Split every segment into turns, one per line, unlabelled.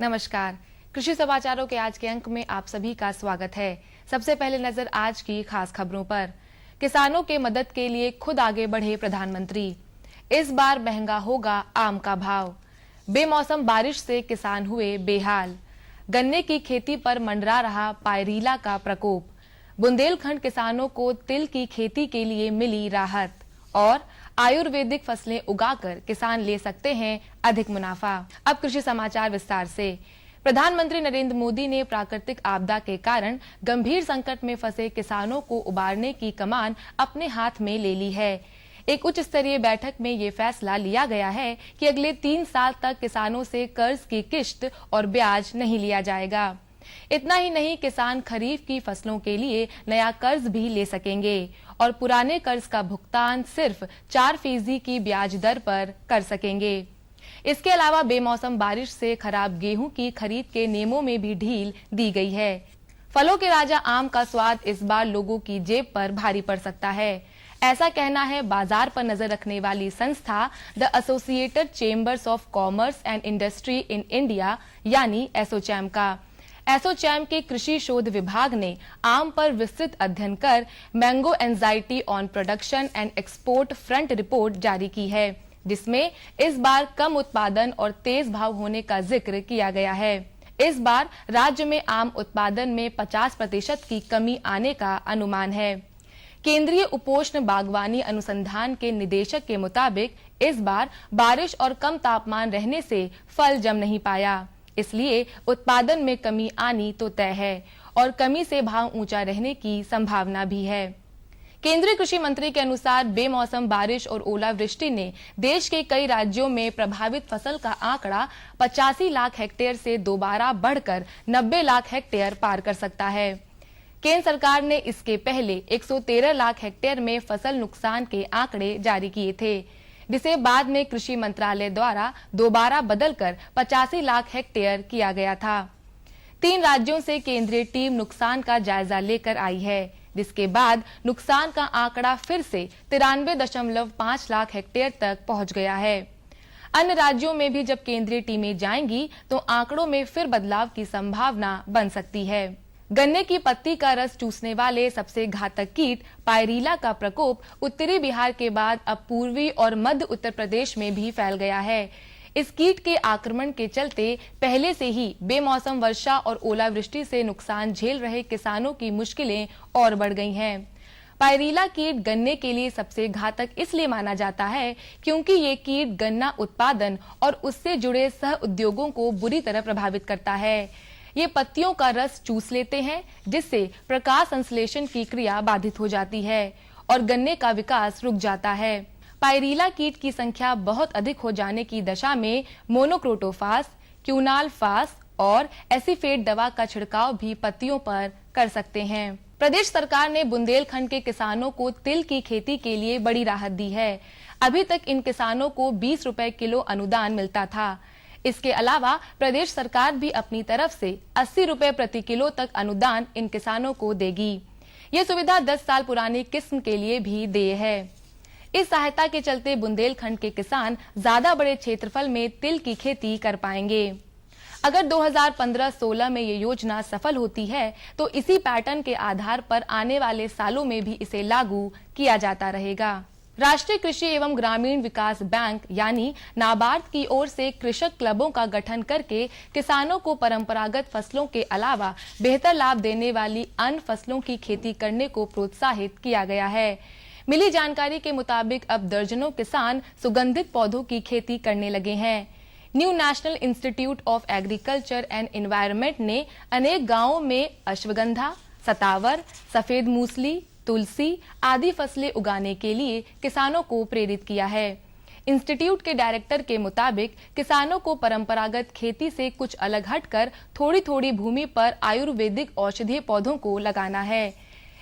नमस्कार। कृषि समाचारों के आज के अंक में आप सभी का स्वागत है। सबसे पहले नजर आज की खास खबरों पर। किसानों के मदद के लिए खुद आगे बढ़े प्रधानमंत्री। इस बार महंगा होगा आम का भाव। बेमौसम बारिश से किसान हुए बेहाल। गन्ने की खेती पर मंडरा रहा पायरीला का प्रकोप। बुंदेलखंड किसानों को तिल की खेती के लिए मिली राहत। और आयुर्वेदिक फसलें उगाकर किसान ले सकते हैं अधिक मुनाफा। अब कृषि समाचार विस्तार से। प्रधानमंत्री नरेंद्र मोदी ने प्राकृतिक आपदा के कारण गंभीर संकट में फंसे किसानों को उबारने की कमान अपने हाथ में ले ली है। एक उच्च स्तरीय बैठक में ये फैसला लिया गया है कि अगले 3 साल तक किसानों से कर्ज की किश्त और ब्याज नहीं लिया जाएगा। इतना ही नहीं, किसान खरीफ की फसलों के लिए नया कर्ज भी ले सकेंगे और पुराने कर्ज का भुगतान सिर्फ 4% की ब्याज दर पर कर सकेंगे। इसके अलावा बेमौसम बारिश से खराब गेहूं की खरीद के नियमों में भी ढील दी गई है। फलों के राजा आम का स्वाद इस बार लोगों की जेब पर भारी पड़ सकता है। ऐसा कहना है बाजार पर नजर रखने वाली संस्था the associated chambers of commerce and industry in India यानी एसोचैम का। एसोचैम के कृषि शोध विभाग ने आम पर विस्तृत अध्ययन कर mango anxiety on production and export front report जारी की है, जिसमें इस बार कम उत्पादन और तेज भाव होने का जिक्र किया गया है। इस बार राज्य में आम उत्पादन में 50% की कमी आने का अनुमान है। केंद्रीय उपोष्ण बागवानी अनुसंधान के निदेशक के मुताबिक इस बार बारिश और कम तापमान रहने से फल जम नहीं पाया, इसलिए उत्पादन में कमी आनी तो तय है और कमी से भाव ऊंचा रहने की संभावना भी है। केंद्रीय कृषि मंत्री के अनुसार बेमौसम बारिश और ओलावृष्टि ने देश के कई राज्यों में प्रभावित फसल का आंकड़ा 85 लाख हेक्टेयर से दोबारा बढ़कर 90 लाख हेक्टेयर पार कर सकता है। केंद्र सरकार ने इसके पहले 113 लाख हेक्टेयर में फसल नुकसान के आंकड़े जारी किए थे, जिसे बाद में कृषि मंत्रालय द्वारा दोबारा बदलकर 85 लाख हेक्टेयर किया गया था। 3 राज्यों से केंद्रीय टीम नुकसान का जायजा लेकर आई है, जिसके बाद नुकसान का आंकड़ा फिर से 93.5 लाख हेक्टेयर तक पहुंच गया है। अन्य राज्यों में भी जब केंद्रीय टीमें जाएंगी तो आंकड़ों में फिर बदलाव की संभावना बन सकती है। गन्ने की पत्ती का रस चूसने वाले सबसे घातक कीट पायरीला का प्रकोप उत्तरी बिहार के बाद अब पूर्वी और मध्य उत्तर प्रदेश में भी फैल गया है। इस कीट के आक्रमण के चलते पहले से ही बेमौसम वर्षा और ओलावृष्टि से नुकसान झेल रहे किसानों की मुश्किलें और बढ़ गई हैं। पायरीला कीट गन्ने के लिए सबसे घातक इसलिए माना जाता है क्योंकि ये कीट गन्ना उत्पादन और उससे जुड़े सह उद्योगों को बुरी तरह प्रभावित करता है। ये पत्तियों का रस चूस लेते हैं, जिससे प्रकाश संश्लेषण की क्रिया बाधित हो जाती है और गन्ने का विकास रुक जाता है। पायरीला कीट की संख्या बहुत अधिक हो जाने की दशा में मोनोक्रोटोफास, क्यूनालफास और एसीफेट दवा का छिड़काव भी पत्तियों पर कर सकते हैं। प्रदेश सरकार ने बुंदेलखंड के किसानों को तिल की खेती के लिए बड़ी राहत दी है। अभी तक इन किसानों को 20 रुपए किलो अनुदान मिलता था। इसके अलावा प्रदेश सरकार भी अपनी तरफ से 80 रुपए प्रति किलो तक अनुदान इन किसानों को देगी। ये सुविधा 10 साल पुरानी किस्म के लिए भी देय है। इस सहायता के चलते बुंदेलखंड के किसान ज्यादा बड़े क्षेत्रफल में तिल की खेती कर पाएंगे। अगर 2015-16 में ये योजना सफल होती है तो इसी पैटर्न के आधार पर आने वाले सालों में भी इसे लागू किया जाता रहेगा। राष्ट्रीय कृषि एवं ग्रामीण विकास बैंक यानी नाबार्ड की ओर से कृषक क्लबों का गठन करके किसानों को परंपरागत फसलों के अलावा बेहतर लाभ देने वाली अन्य फसलों की खेती करने को प्रोत्साहित किया गया है। मिली जानकारी के मुताबिक अब दर्जनों किसान सुगंधित पौधों की खेती करने लगे हैं। New national institute of agriculture and environment ने अनेक गांवों में अश्वगंधा, सतावर, सफेद मूसली, तुलसी आदि फसलें उगाने के लिए किसानों को प्रेरित किया है। इंस्टीट्यूट के डायरेक्टर के मुताबिक किसानों को परंपरागत खेती से कुछ अलग हटकर थोड़ी थोड़ी भूमि पर आयुर्वेदिक औषधीय पौधों को लगाना है।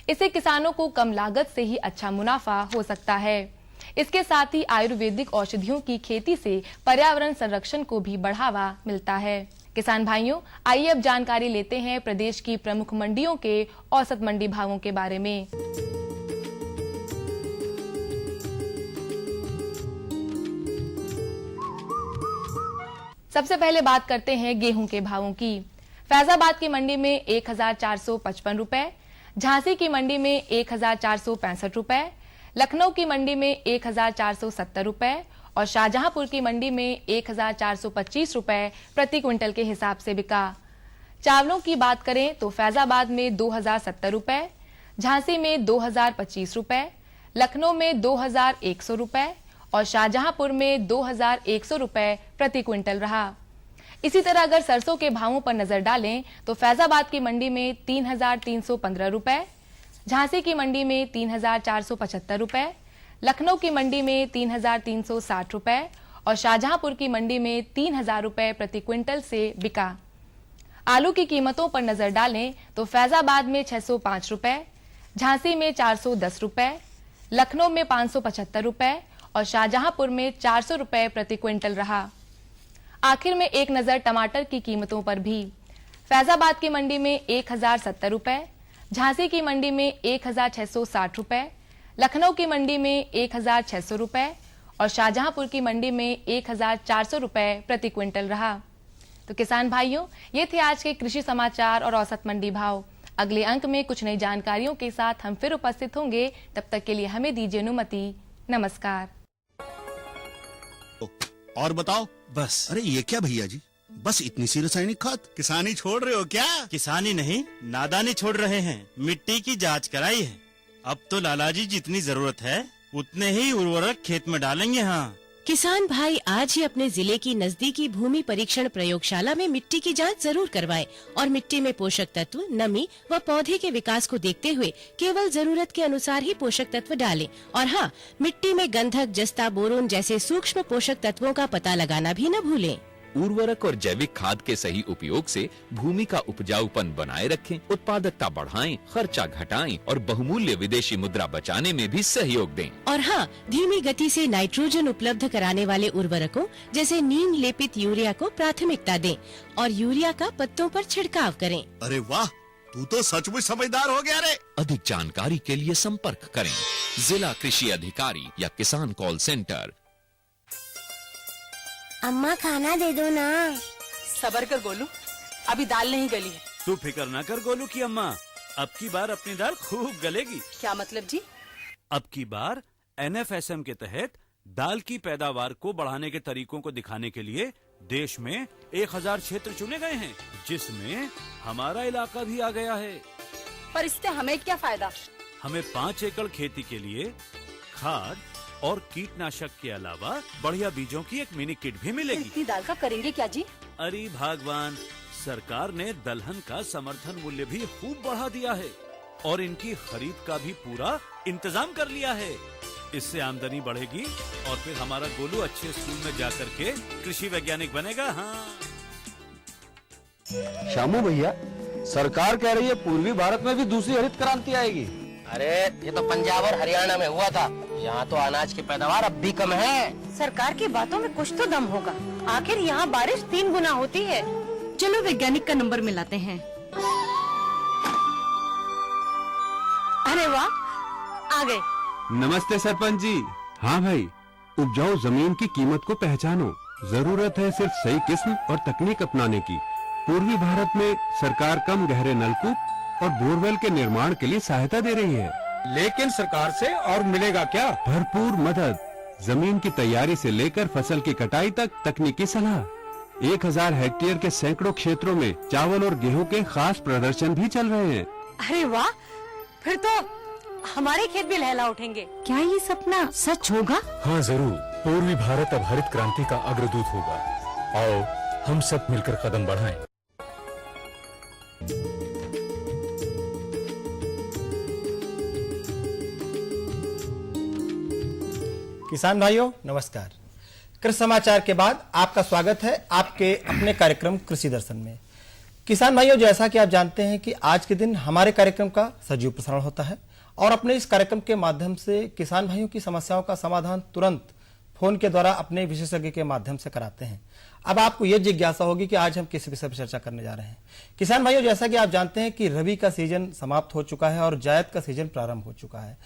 इससे किसानों को कम लागत से ही अच्छा मुनाफा हो सकता है। इसके साथ ही आयुर्वेदिक औषधियों की खेती से पर्यावरण संरक्षण को भी बढ़ावा मिलता है। किसान भाइयों, आइए अब जानकारी लेते हैं प्रदेश की प्रमुख मंडियों के औसत मंडी भावों के बारे में। सबसे पहले बात करते हैं गेहूं के भावों की। फैजाबाद की मंडी में 1455 रुपए, झांसी की मंडी में 1465 रुपए, लखनऊ की मंडी में 1470 रुपए और शाहजहांपुर की मंडी में 1425 रुपए प्रति क्विंटल के हिसाब से बिका। चावलों की बात करें तो फैजाबाद में 2070 रुपए, झांसी में 2025 रुपए, लखनऊ में 2100 रुपए और शाहजहांपुर में 2100 रुपए प्रति क्विंटल रहा। इसी तरह अगर सरसों के भावों पर नजर डालें तो फैजाबाद की मंडी में 3315 रुपए, झांसी की मंडी में 3475 रुपए, लखनऊ की मंडी में 3360 रुपए और शाहजहांपुर की मंडी में 3000 रुपए प्रति क्विंटल से बिका। आलू की कीमतों पर नजर डालें तो फैजाबाद में 605 रुपए, झांसी में 410 रुपए, लखनऊ में 575 रुपए और शाहजहांपुर में 400 रुपए प्रति क्विंटल रहा। आखिर में एक नजर टमाटर की कीमतों पर भी। फैजाबाद की मंडी में 1070 रुपए, झांसी की मंडी में 1660 रुपए, लखनऊ की मंडी में 1600 रुपए और शाहजहांपुर की मंडी में 1400 रुपए प्रति क्विंटल रहा। तो किसान भाइयों, ये थे आज के कृषि समाचार और औसत मंडी भाव। अगले अंक में कुछ नई जानकारियों के साथ हम फिर उपस्थित होंगे। तब तक के लिए हमें दीजिए अनुमति। नमस्कार।
और बताओ।
बस।
अरे ये क्या भैया जी, बस इतनी सी रासायनिक खाद? किसानी छोड़ रहे हो क्या?
किसानी नहीं, नादानी छोड़ रहे हैं। मिट्टी की जांच कराई है। अब तो लालाजी जितनी जरूरत है उतने ही उर्वरक खेत में डालेंगे। हाँ,
किसान भाई आज ही अपने जिले की नजदीकी भूमि परीक्षण प्रयोगशाला में मिट्टी की जांच जरूर करवाएं और मिट्टी में पोषक तत्व, नमी व पौधे के विकास को देखते हुए केवल जरूरत के अनुसार ही पोषक तत्व डालें। और हाँ, मिट्टी में गंधक, जस्ता, बोरोन जैसे सूक्ष्म पोषक तत्वों का पता लगाना भी न भूलें।
उर्वरक और जैविक खाद के सही उपयोग से भूमि का उपजाऊपन बनाए रखें, उत्पादकता बढ़ाएं, खर्चा घटाएं और बहुमूल्य विदेशी मुद्रा बचाने में भी सहयोग दें।
और हाँ, धीमी गति से नाइट्रोजन उपलब्ध कराने वाले उर्वरकों जैसे नीम लेपित यूरिया को प्राथमिकता दें और यूरिया का पत्तों पर छिड़काव करें।
अरे वाह, तू तो सचमुच समझदार हो गया रे।
अधिक जानकारी के लिए संपर्क करें जिला कृषि अधिकारी या किसान कॉल सेंटर।
अम्मा खाना दे दो ना।
सबर कर गोलू, अभी दाल नहीं गली है।
तू फिक्र ना कर गोलू की अम्मा, अब की बार अपनी दाल खूब गलेगी।
क्या मतलब जी?
अब की बार NFSM के तहत दाल की पैदावार को बढ़ाने के तरीकों को दिखाने के लिए देश में 1000 क्षेत्र चुने गए हैं, जिसमें हमारा इलाका भी आ गया है।
पर इससे हमें क्या फायदा?
हमें 5 एकड़ खेती के लिए खाद और कीटनाशक के अलावा बढ़िया बीजों की एक मिनी किट भी मिलेगी।
इतनी दाल का करेंगे क्या जी?
अरे भगवान, सरकार ने दलहन का समर्थन मूल्य भी खूब बढ़ा दिया है और इनकी खरीद का भी पूरा इंतजाम कर लिया है। इससे आमदनी बढ़ेगी और फिर हमारा गोलू अच्छे स्कूल में जाकर के कृषि वैज्ञानिक बनेगा। हाँ
शामू भैया, सरकार कह रही है पूर्वी भारत में भी दूसरी हरित क्रांति आएगी।
अरे ये तो पंजाब और हरियाणा में हुआ था, यहाँ तो अनाज की पैदावार अब भी कम है।
सरकार की बातों में कुछ तो दम होगा। आखिर यहाँ बारिश 3 गुना होती है। चलो वैज्ञानिक का नंबर मिलाते हैं। अरे वाह, आ गए।
नमस्ते सरपंच जी। हाँ भाई, उपजाऊ जमीन की कीमत को पहचानो। जरूरत है सिर्फ सही किस्म और तकनीक अपनाने की। पूर्वी भारत में सरकार कम गहरे नलकूप और बोरवेल के निर्माण के लिए सहायता दे रही है।
लेकिन सरकार से और मिलेगा क्या?
भरपूर मदद, जमीन की तैयारी से लेकर फसल की कटाई तक तकनीकी सलाह। 1000 हेक्टेयर के सैकड़ों क्षेत्रों में चावल और गेहूं के खास प्रदर्शन भी चल रहे हैं।
अरे वाह, फिर तो हमारे खेत भी लहला उठेंगे। क्या ये सपना सच होगा?
हाँ जरूर, पूर्वी भारत अब हरित क्रांति का अग्रदूत होगा। आओ हम सब मिलकर कदम बढ़ाएं।
किसान भाइयों नमस्कार। कृषि समाचार के बाद आपका स्वागत है आपके अपने कार्यक्रम कृषि दर्शन में। किसान भाइयों, जैसा कि आप जानते हैं कि आज के दिन हमारे कार्यक्रम का सजीव प्रसारण होता है और अपने इस कार्यक्रम के माध्यम से किसान भाइयों की समस्याओं का समाधान तुरंत फोन के द्वारा अपने विशेषज्ञ के माध्यम से कराते हैं। अब आपको यह जिज्ञासा होगी कि आज हम किस विषय पर चर्चा करने जा रहे हैं। किसान भाइयों, जैसा कि आप जानते हैं कि रबी का सीजन समाप्त हो चुका है और जायद का सीजन प्रारंभ हो चुका है,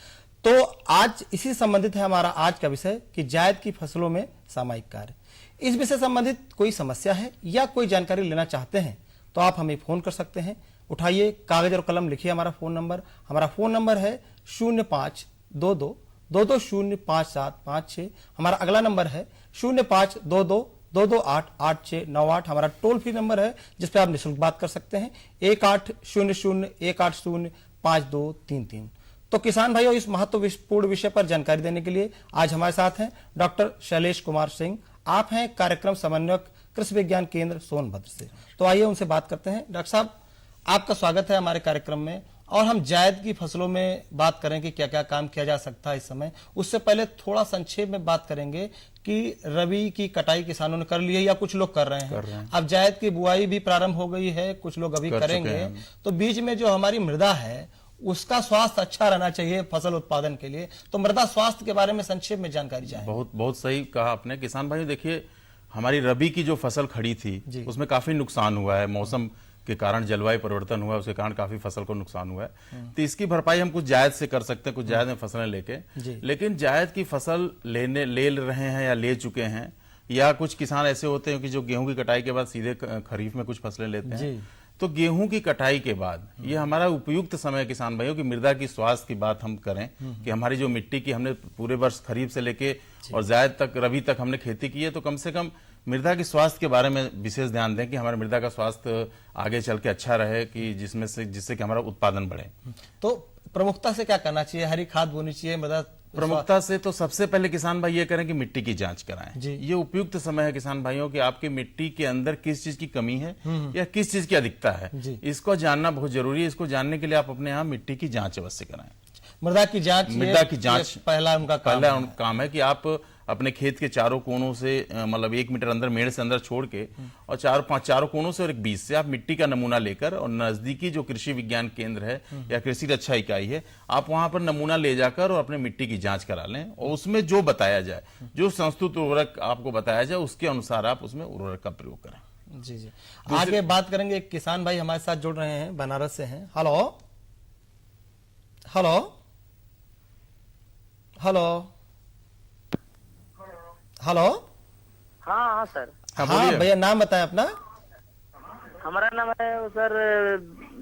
तो आज इसी संबंधित है हमारा आज का विषय कि जायद की फसलों में सामयिक कार्य। इस विषय संबंधित कोई समस्या है या कोई जानकारी लेना चाहते हैं तो आप हमें फोन कर सकते हैं। उठाइए कागज और कलम, लिखिए हमारा फोन नंबर है 0522-2205756। हमारा अगला नंबर है 0522-228-8698। हमारा टोल फ्री नंबर है जिस पे आप निःशुल्क बात कर सकते हैं 1800-180-5233। तो किसान भाइयों, इस महत्वपूर्ण विषय पर जानकारी देने के लिए आज हमारे साथ हैं डॉक्टर शैलेश कुमार सिंह। आप हैं कार्यक्रम समन्वयक कृषि विज्ञान केंद्र सोनभद्र से। तो आइए उनसे बात करते हैं। डॉक्टर साहब, आपका स्वागत है हमारे कार्यक्रम में। और हम जायद की फसलों में बात करें कि क्या क्या काम किया जा सकता है इस समय। उससे पहले थोड़ा संक्षेप में बात करेंगे कि रबी की कटाई किसानों ने कर ली है या कुछ लोग कर रहे हैं। अब जायद की बुआई भी प्रारंभ हो गई है, कुछ लोग अभी करेंगे। तो बीच में जो हमारी मृदा है उसका स्वास्थ्य अच्छा रहना चाहिए फसल उत्पादन के लिए। तो मृदा स्वास्थ्य के बारे में संक्षेप में जानकारी चाहिए।
बहुत सही कहा आपने। किसान भाइयों, देखिए हमारी रबी की जो फसल खड़ी थी उसमें काफी नुकसान हुआ है। मौसम के कारण जलवायु परिवर्तन हुआ है, उसके कारण काफी फसल को नुकसान हुआ है। तो इसकी भरपाई हम कुछ जायद से कर सकते हैं, कुछ जायद में फसलें लेके। लेकिन जायद की फसल ले रहे हैं या ले चुके हैं, या कुछ किसान ऐसे होते हैं कि जो गेहूं की कटाई के बाद सीधे खरीफ में कुछ फसलें लेते हैं। तो गेहूं की कटाई के बाद ये हमारा उपयुक्त समय है किसान भाइयों की मृदा की स्वास्थ्य की बात हम करें कि हमारी जो मिट्टी की हमने पूरे वर्ष खरीफ से लेके और जायद तक, रबी तक हमने खेती की है, तो कम से कम मृदा की स्वास्थ्य के बारे में विशेष ध्यान दें कि हमारी मृदा का स्वास्थ्य आगे चल के अच्छा रहे, कि जिससे कि हमारा उत्पादन बढ़े।
तो प्रमुखता से क्या करना चाहिए? हरी खाद बोनी चाहिए? मृदा
प्रमुखता से तो सबसे पहले किसान भाई ये करें कि मिट्टी की जांच कराएं। ये उपयुक्त समय है किसान भाइयों कि आपकी मिट्टी के अंदर किस चीज की कमी है या किस चीज की अधिकता है, इसको जानना बहुत जरूरी है। इसको जानने के लिए आप अपने यहाँ मिट्टी की जांच अवश्य कराएं।
मृदा की जांच
पहला काम है कि आप अपने खेत के चारों कोनों से, मतलब 1 मीटर अंदर मेड़ से अंदर छोड़ के और चारों कोनों से और एक बीच से आप मिट्टी का नमूना लेकर, और नजदीकी जो कृषि विज्ञान केंद्र है या कृषि रक्षा इकाई है, आप वहां पर नमूना ले जाकर और अपने मिट्टी की जांच करा लें। और उसमें जो बताया जाए, जो संस्तुत उर्वरक आपको बताया जाए, उसके अनुसार आप उसमें उर्वरक का प्रयोग करें।
जी। आगे बात करेंगे। एक किसान भाई हमारे साथ जुड़ रहे हैं, बनारस से हैं। Hello hello hello hello.
हाँ सर।
हाँ भैया, नाम बताएं अपना।
हमारा नाम है सर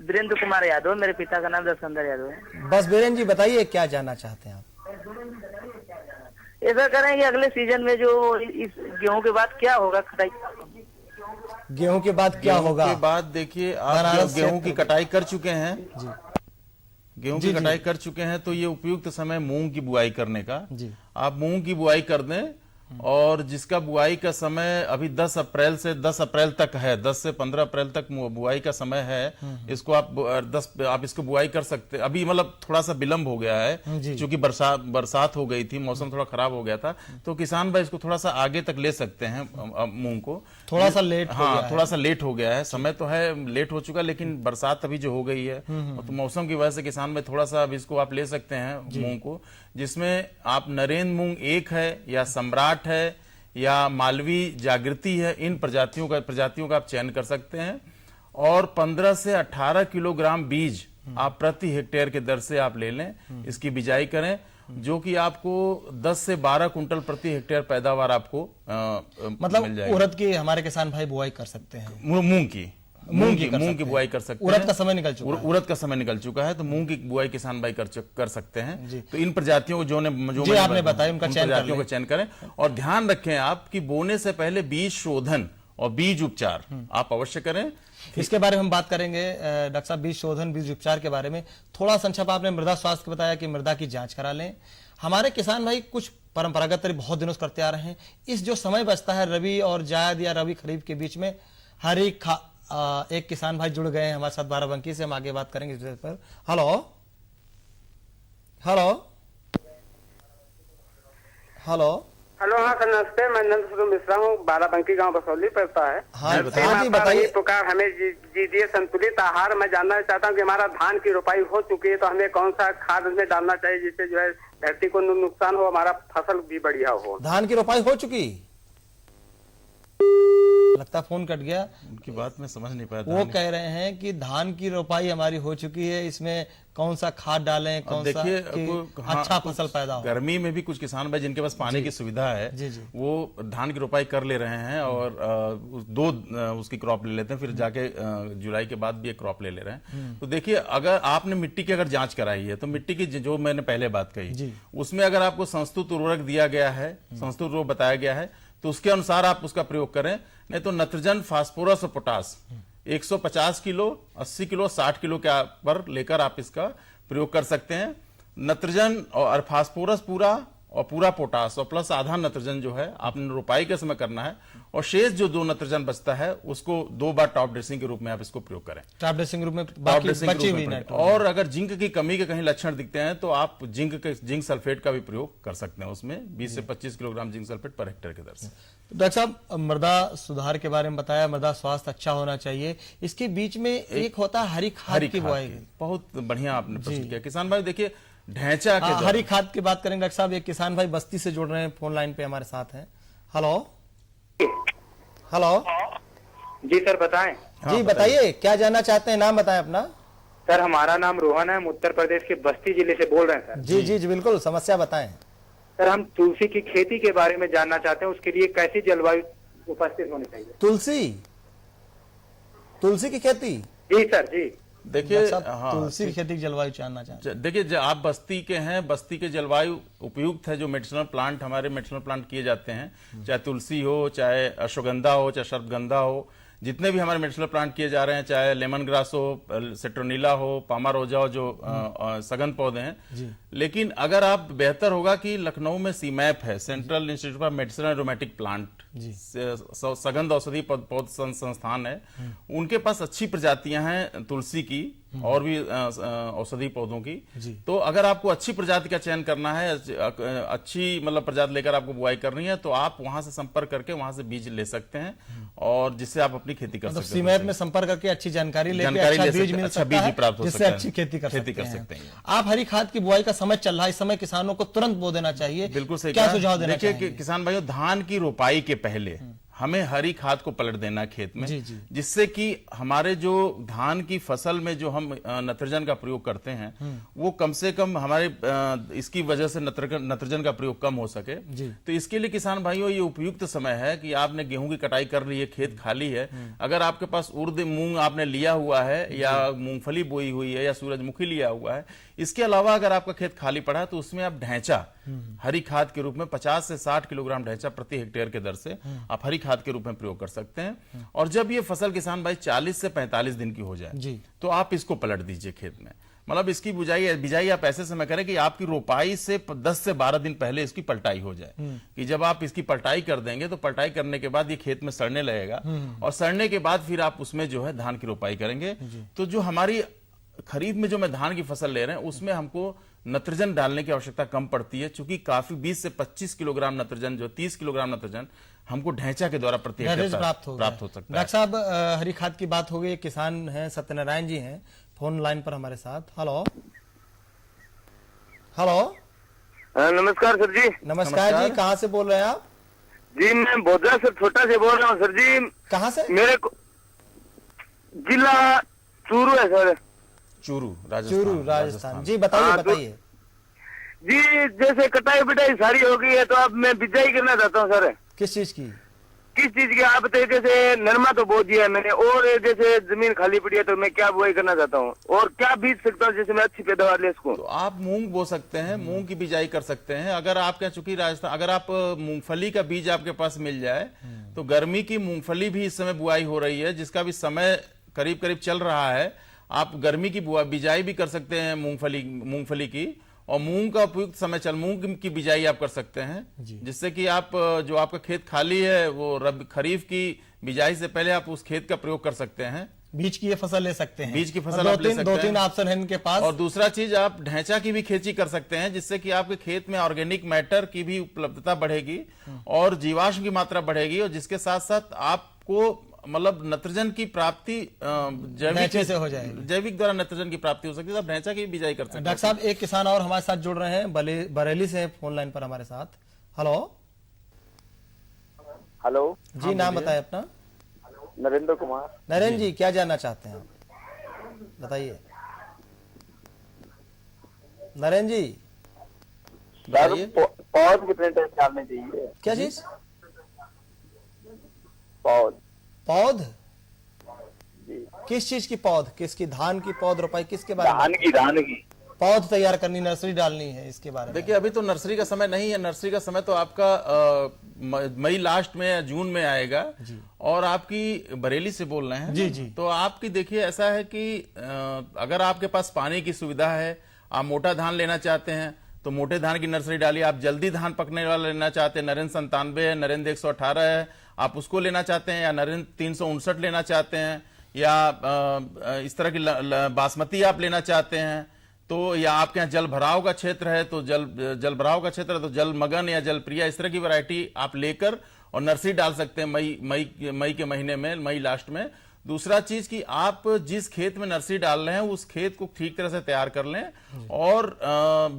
वीरेंद्र कुमार यादव, मेरे पिता का नाम दशंधर यादव है।
बस वीरेंद्र जी बताइए, क्या जानना चाहते हैं आप?
ऐसा करें कि अगले सीजन में जो इस गेहूं के बाद क्या होगा कटाई?
गेहूं के बाद क्या होगा?
के बाद देखिए, आप गेहूं की कटाई कर चुके हैं जी, गेहूं की कटाई कर चुके हैं, तो ये उपयुक्त समय मूंग की बुआई करने का। आप मूंग की बुआई कर दें, और जिसका बुआई का समय अभी 10 अप्रैल तक है, 10 से 15 अप्रैल तक बुआई का समय है। इसको आप इसको बुआई कर सकते। अभी मतलब थोड़ा सा विलंब हो गया है क्योंकि बरसात हो गई थी, मौसम थोड़ा खराब हो गया था, तो किसान भाई इसको थोड़ा सा आगे तक ले सकते हैं मूंग को।
थोड़ा सा लेट
थोड़ा सा लेट हो गया है, समय तो है लेट हो चुका, लेकिन बरसात अभी जो हो गई है तो मौसम की वजह से किसान भाई थोड़ा सा अब इसको आप ले सकते हैं मूंग को, जिसमें आप नरेंद्र मूंग 1 है या सम्राट है या मालवी जागृति है, इन प्रजातियों का आप चयन कर सकते हैं। और 15 से 18 किलोग्राम बीज आप प्रति हेक्टेयर के दर से आप ले लें, इसकी बिजाई करें, जो कि आपको 10 से 12 कुंटल प्रति हेक्टेयर पैदावार आपको
मतलब उड़द की हमारे किसान भाई बुआई कर सकते हैं।
मूंग की बुआई कर सकते हैं।
उड़द का समय निकल चुका है।
उड़द का समय निकल चुका है, तो मूंग की बुआई किसान भाई कर सकते हैं। तो इन प्रजातियों को जो
आपने बताया, उनका
प्रजातियों का चयन करें। और ध्यान रखें आप कि बोने से पहले बीज शोधन और बीज उपचार आप अवश्य करें।
इसके बारे में हम बात करेंगे डॉक्टर साहब, बीज शोधन, बीज उपचार के बारे में थोड़ा संक्षेप। आपने मृदा स्वास्थ्य बताया कि मृदा की जांच करा लें। हमारे किसान भाई कुछ परंपरागत तरीके बहुत दिनों से करते आ रहे हैं। इस जो समय बचता है रबी और जायद या रबी खरीफ के बीच में, एक किसान भाई जुड़ गए हैं हमारे साथ बाराबंकी से। हम आगे बात करेंगे इस विषय पर। Hello hello hello
hello. हाँ सर, नमस्ते। मैं नंद सुरु मिश्रा हूँ, बाराबंकी गांव बसौली पड़ता है।
हाँ जी बताइए।
पुकार हमें दीजिए संतुलित आहार। मैं जानना चाहता हूँ कि हमारा धान की रोपाई हो चुकी है, तो हमें कौन सा खाद उसमें डालना चाहिए जिससे जो है धरती को नुकसान हो, हमारा फसल भी बढ़िया हो।
धान की रोपाई हो चुकी? लगता फोन कट गया।
उनकी बात में समझ नहीं पाया।
वो कह रहे हैं कि धान की रोपाई हमारी हो चुकी है, इसमें कौन सा खाद डालें, कौन सा अच्छा फसल पैदा हो।
गर्मी में भी कुछ किसान भाई जिनके पास पानी की सुविधा है वो धान की रोपाई कर ले रहे हैं और दो उसकी क्रॉप ले लेते हैं, फिर जाके जुलाई के बाद भी एक क्रॉप ले ले रहे हैं। तो देखिए, अगर आपने मिट्टी की अगर जांच कराई है तो मिट्टी की जो मैंने पहले बात कही उसमें अगर आपको संस्तुत उर्वरक दिया गया है, संस्तुत उर्वरक बताया गया है, तो उसके अनुसार आप उसका प्रयोग करें। नहीं तो नत्रजन, फास्फोरस और पोटास 150 किलो, 80 किलो, 60 किलो के पर लेकर आप इसका प्रयोग कर सकते हैं। नत्रजन और फास्फोरस पूरा और पूरा पोटास और प्लस आधा नत्रजन जो है आपने रोपाई के समय करना है, और शेष जो 2 नत्रजन बचता है उसको 2 बार टॉप ड्रेसिंग के रूप में आप इसको प्रयोग करें।
टॉप ड्रेसिंग के रूप में बाकी बची हुई नाइट्रोजन।
और अगर जिंक की कमी के कहीं लक्षण दिखते हैं तो आप जिंक सल्फेट का भी प्रयोग कर सकते हैं, उसमें 20 से 25 kilogram zinc sulphate per hectare की दर से।
डॉक्टर साहब, मृदा सुधार के बारे में बताया, मृदा स्वास्थ्य अच्छा होना चाहिए, इसके बीच में एक होता है हरी खाद की बुआई।
बहुत बढ़िया आपने प्रश्न किया। किसान भाई देखिए, ढैंचा के
हरी खाद की बात करेंगे डॉक्टर साहब। एक किसान भाई बस्ती से जुड़ रहे हैं, फोन लाइन पे हमारे साथ हैं। हेलो हेलो
जी सर, बताएं।
जी बताइए, क्या जानना चाहते हैं, नाम बताएं अपना।
सर हमारा नाम रोहन है, हम उत्तर प्रदेश के बस्ती जिले से बोल रहे हैं सर।
जी जी जी बिल्कुल, समस्या बताएं।
सर हम तुलसी की खेती के बारे में जानना चाहते हैं, उसके लिए कैसी जलवायु उपस्थित होनी चाहिए।
तुलसी की खेती?
जी सर जी।
देखिए,
तुलसी की खेती की जलवायु जानना चाहते हैं।
देखिए, आप बस्ती के हैं, बस्ती के जलवायु उपयुक्त है। जो मेडिसिनल प्लांट, हमारे मेडिसिनल प्लांट किए जाते हैं, चाहे तुलसी हो, चाहे अश्वगंधा हो, चाहे सर्पगंधा हो, जितने भी हमारे मेडिसिनल प्लांट किए जा रहे हैं, चाहे लेमन ग्रास हो, सिट्रोनीला हो, पामारोजा हो, जो सघन पौधे हैं। लेकिन अगर आप, बेहतर होगा कि लखनऊ में सीमैप है, central institute of medicine and aromatic plant, सघन औषधि पौध संस्थान है, उनके पास अच्छी प्रजातियां हैं तुलसी की और भी औषधि पौधों की। तो अगर आपको अच्छी प्रजाति का चयन करना है, अच्छी मतलब प्रजाति लेकर आपको बुआई करनी है, तो आप वहां से संपर्क करके वहां से बीज ले सकते हैं और जिससे आप अपनी खेती कर सकते हैं।
सीमैप में संपर्क करके अच्छी जानकारी लेकर अच्छा बीज मिल सकता है,
प्राप्त हो
जिससे अच्छी खेती कर सकते हैं। आप हरी खाद की बुआई का समय चल रहा है, इस समय किसानों को तुरंत बो देना चाहिए।
बिल्कुल सही।
क्या सुझाव देना चाहिए?
देखिए किसान भाइयों, धान की रोपाई के पहले हमें हरी खाद को पलट देना है खेत में, जिससे कि हमारे जो धान की फसल में जो हम नत्रजन का प्रयोग करते हैं वो कम से कम हमारे इसकी वजह से नत्रजन का प्रयोग कम हो सके। तो इसके लिए किसान भाइयों ये उपयुक्त समय है कि आपने गेहूं की कटाई कर ली है, खेत खाली है, अगर आपके पास उर्द मूंग आपने लिया हुआ है या मूंगफली बोई हुई है या सूरजमुखी लिया हुआ है, इसके अलावा अगर आपका खेत खाली पड़ा है तो उसमें आप ढैंचा हरी खाद के रूप में 50 से 60 किलोग्राम ढैंचा प्रति हेक्टेयर के दर से आप हरी खाद के रूप में प्रयोग कर सकते हैं। और जब ये फसल किसान भाई 40 से 45 दिन की हो जाए तो आप इसको पलट दीजिए खेत में। मतलब इसकी बिजाई आप ऐसे समय करें कि आपकी रोपाई से 10 से 12 दिन पहले इसकी पलटाई हो जाए, कि जब आप इसकी पलटाई कर देंगे तो पलटाई करने के बाद ये खेत में सड़ने लगेगा और सड़ने के बाद फिर आप उसमें जो है धान की रोपाई करेंगे। तो जो हमारी खरीफ में जो मैं धान की फसल ले रहे हैं उसमें हमको नत्रजन डालने की आवश्यकता कम पड़ती है, क्योंकि काफी 20 से 25 किलोग्राम नत्रजन, जो 30 किलोग्राम नत्रजन हमको ढैंचा के द्वारा प्रति हेक्टेयर प्राप्त हो सकता है।
डॉक्टर साहब, हरी खाद की बात हो गई, किसान हैं सत्यनारायण जी हैं फोन लाइन पर हमारे साथ। हेलो हेलो
नमस्कार सर जी।
नमस्कार जी, कहाँ से बोल रहे हैं आप?
जी मैं बोधरा से छोटा से बोल रहा हूँ सर जी।
कहाँ से?
मेरे को जिला चूरू है सर।
चूरू
राजस्थान। जी बताइए बताइए।
जी जैसे कटाई बिटाई सारी हो गई है तो अब मैं बिजाई करना चाहता हूँ सर।
किस चीज की?
आप बताइए। जैसे नरमा तो बो दिया है मैंने, और जैसे जमीन खाली पड़ी है तो मैं क्या बुआई करना चाहता हूँ और क्या बीज सकता हूँ जैसे मैं अच्छी पैदावार ले इसको?
तो आप मूंग बो सकते हैं, मूंग की बिजाई कर सकते हैं। अगर आपके चूंकि राजस्थान, अगर आप मूंगफली का बीज आपके पास मिल जाए तो गर्मी की मूंगफली भी इस समय बुआई हो रही है, जिसका भी समय करीब करीब चल रहा है। आप गर्मी की बिजाई भी कर सकते हैं मूंगफली की, और मूंग का उपयुक्त समय मूंग की बिजाई आप कर सकते हैं, जिससे कि आप जो आपका खेत खाली है वो खरीफ की बिजाई से पहले आप उस खेत का प्रयोग कर सकते हैं।
बीज की ये फसल ले सकते हैं।
बीज की फसल आप ले सकते हैं।
2-3 ऑप्शन है इनके पास।
और दूसरा चीज, आप ढैंचा की भी खेती कर सकते हैं, जिससे कि आपके खेत में ऑर्गेनिक मैटर की भी उपलब्धता बढ़ेगी और जीवाश्म की मात्रा बढ़ेगी, और जिसके साथ साथ आपको मतलब नत्रजन की प्राप्ति जैविक
से हो जाएगी।
जैविक द्वारा नत्रजन की प्राप्ति हो सकती है। तो आप ढैंचा की बिजाई कर सकते हैं।
डॉक्टर साहब, एक किसान और हमारे साथ जुड़ रहे हैं, बरेली से फोन लाइन पर हमारे साथ। हेलो
हेलो
जी, नाम बताएं अपना।
नरेंद्र कुमार।
नरेंद्र जी क्या जानना चाहते हैं आप, बताइए। नरेंद्र जी
पौध कितने टाइम डालने चाहिए?
क्या चीज?
पौध
किस चीज की पौध? किसकी? धान की पौध रोपाई किसके बारे में?
धान की
पौध तैयार करनी, नर्सरी डालनी है, इसके बारे में।
देखिए अभी तो नर्सरी का समय नहीं है। नर्सरी का समय तो आपका मई लास्ट में या जून में आएगा। और आपकी बरेली से बोल रहे हैं
जी।
तो आपकी देखिए ऐसा है कि अगर आपके पास पानी की सुविधा है, आप मोटा धान लेना चाहते हैं तो मोटे धान की नर्सरी डालिए। आप जल्दी धान पकने वाला लेना चाहते हैं, नरेंद्र 97 है, नरेंद्र 118 है, आप उसको लेना चाहते हैं, या नरेंद्र 359 लेना चाहते हैं, या इस तरह की बासमती आप लेना चाहते हैं, तो या आपके यहाँ जल भराव का क्षेत्र है तो जल भराव का क्षेत्र है तो जल मगन या जल प्रिया, इस तरह की वैरायटी आप लेकर और नर्सरी डाल सकते हैं मई के महीने में, मई लास्ट में। दूसरा चीज कि आप जिस खेत में नर्सरी डाल रहे हैं उस खेत को ठीक तरह से तैयार कर लें और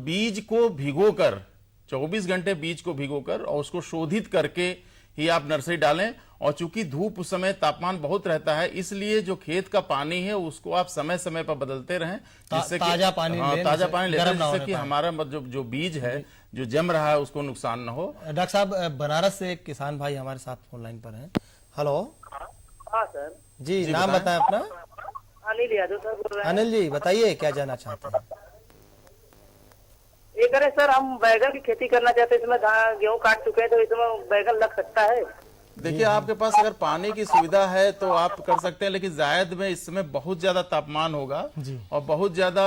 बीज को भिगोकर 24 घंटे बीज को भिगोकर और उसको शोधित करके ही आप नर्सरी डालें। और चूंकि धूप उस समय तापमान बहुत रहता है, इसलिए जो खेत का पानी है उसको आप समय समय पर बदलते रहें, जिससे
ताजा पानी
ताजा पानी लेते हैं, जिससे कि हमारा जो बीज है जो जम रहा है उसको नुकसान न हो।
डॉक्टर साहब बनारस से एक किसान भाई हमारे साथ फोन लाइन पर हैं। हेलो।
हाँ सर
जी नाम बताएं अपना।
अनिल यादव सर बोल रहे हैं।
अनिल जी बताइए क्या जानना चाहते हैं?
ये करे सर, हम बैगन की खेती करना चाहते हैं, इसमें गेहूं काट चुके हैं तो इसमें बैगन लग सकता है?
देखिए आपके पास अगर पानी की सुविधा है तो आप कर सकते हैं, लेकिन जायद में इस समय बहुत ज्यादा तापमान होगा और बहुत ज्यादा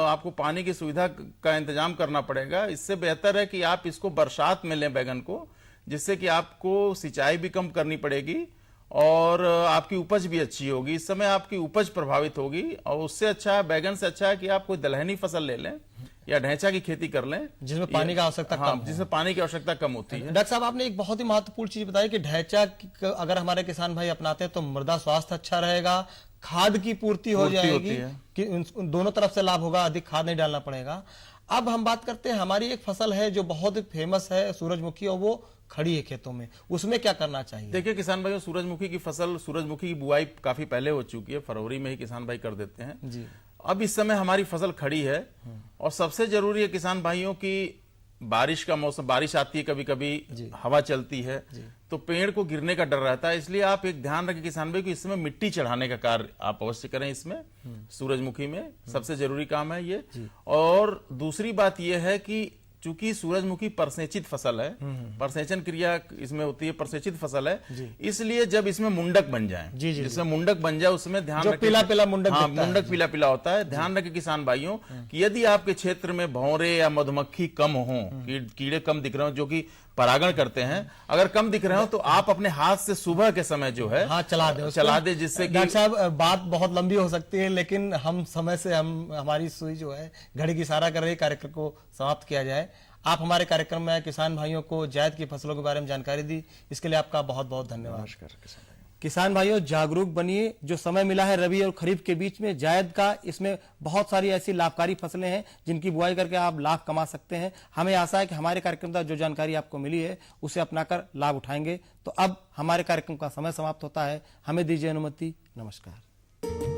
आपको पानी की सुविधा का इंतजाम करना पड़ेगा। इससे बेहतर है कि आप इसको बरसात में लें बैगन को, जिससे कि आपको सिंचाई भी कम करनी पड़ेगी और आपकी उपज भी अच्छी होगी। इस समय आपकी उपज प्रभावित होगी और उससे अच्छा बैगन से अच्छा है कि आप कोई दलहनी फसल ले लें या ढैंचा की खेती कर लें,
जिसमें पानी की आवश्यकता कम,
जिसमें पानी की आवश्यकता कम होती है।
डॉक्टर साहब आपने एक बहुत ही महत्वपूर्ण चीज बताई कि ढैंचा अगर हमारे किसान भाई अपनाते हैं तो मृदा स्वास्थ्य अच्छा रहेगा, खाद की पूर्ति हो जाएगी, कि दोनों तरफ से लाभ होगा, अधिक खाद नहीं डालना पड़ेगा। अब हम बात करते हैं, हमारी एक फसल है जो बहुत फेमस है सूरजमुखी, और वो खड़ी है खेतों में, उसमें क्या करना चाहिए?
देखिए किसान भाइयों, सूरजमुखी की फसल, सूरजमुखी की बुआई काफी पहले हो चुकी है, फरवरी में ही किसान भाई कर देते हैं
जी।
अब इस समय हमारी फसल खड़ी है और सबसे जरूरी है किसान भाइयों की बारिश का मौसम, बारिश आती है कभी कभी, हवा चलती है तो पेड़ को गिरने का डर रहता है। इसलिए आप एक ध्यान रखें किसान भाई कि इसमें मिट्टी चढ़ाने का कार्य आप अवश्य करें। इसमें सूरजमुखी में सबसे जरूरी काम है ये। और दूसरी बात यह है कि चूंकि सूरजमुखी परसेचित फसल है, परसेचन क्रिया इसमें होती है, परसेचित फसल है, इसलिए जब इसमें मुंडक बन जाए, जिसमें मुंडक बन जाए उसमें ध्यान रखें,
पीला पीला मुंडक,
हाँ मुंडक पीला पीला होता है। ध्यान रखें किसान भाइयों कि यदि आपके क्षेत्र में भौरे या मधुमक्खी कम हो, कीड़े कम दिख रहे हो जो कि परागण करते हैं, अगर कम दिख रहे हो तो आप अपने हाथ से सुबह के समय जो है
चला दे,
जिससे
डॉक्टर साहब बात बहुत लंबी हो सकती है, लेकिन हम समय से हमारी सुई जो है घड़ी की इशारा कर रही है, कार्यक्रम को समाप्त किया जाए। आप हमारे कार्यक्रम में किसान भाइयों को जायद की फसलों के बारे में जानकारी दी, इसके लिए आपका बहुत बहुत धन्यवाद। किसान भाइयों जागरूक बनिए, जो समय मिला है रबी और खरीफ के बीच में जायद का, इसमें बहुत सारी ऐसी लाभकारी फसलें हैं जिनकी बुआई करके आप लाभ कमा सकते हैं। हमें आशा है कि हमारे कार्यक्रम का जो जानकारी आपको मिली है उसे अपनाकर लाभ उठाएंगे। तो अब हमारे कार्यक्रम का समय समाप्त होता है, हमें दीजिए अनुमति, नमस्कार।